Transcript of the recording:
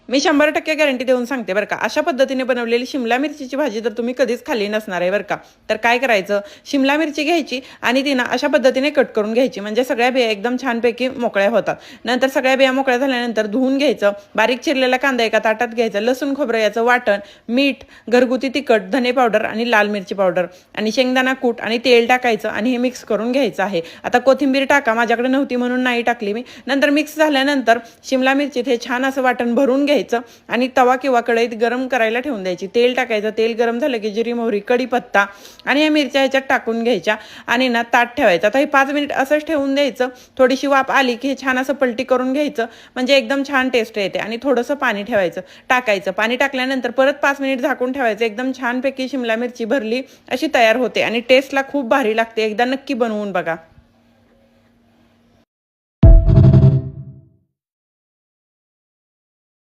मी 100% guarantee देऊन सांगते बरं का. अशा पद्धतीने बनवलेली शिमला मिरचीची भाजी तर तुम्ही कधीच खाल्ली नसणार आहे बरं का. तर काय करायचं, शिमला मिरची घ्यायची आणि ती ना अशा पद्धतीने कट करून घ्यायची, म्हणजे सगळ्या बिया एकदम छानपैकी मोकळ्या होतात. नंतर सगळ्या बिया मोकळ्या झाल्यानंतर धुवून घ्यायचं. बारीक चिरलेला कांदा एका ताटात घ्यायचा, लसूण खोबरं याचं वाटण, मीठ, घरगुती तिखट, धने पावडर आणि लाल मिरची पावडर आणि शेंगदाणा कूट आणि तेल टाकायचं आणि हे मिक्स करून घ्यायचं आहे. आता कोथिंबीर टाका, माझ्याकडे नव्हती म्हणून नाही टाकली मी. नंतर मिक्स झाल्यानंतर शिमला मिरचीत हे छान असं वाटण भरून घ्यायचं आणि तवा किंवा कढईत गरम करायला ठेवून द्यायची. तेल टाकायचं, तेल गरम झालं की जिरी मोहरी कढीपत्ता आणि या मिरच्या ह्याच्यात टाकून घ्यायच्या आणि ना ताट ठेवायचं. आता हे 5 मिनिट असंच ठेवून द्यायचं. थोडीशी वाफ आली की हे छान असं पलटी करून घ्यायचं, म्हणजे एकदम छान टेस्ट येते. आणि थोडंसं पाणी टाकायचं. पाणी टाकल्यानंतर परत 5 मिनिट झाकून ठेवायचं. एकदम छानपैकी शिमला मिरची भरली अशी तयार होते आणि टेस्टला खूप भारी लागते. एकदा नक्की बनवून बघा.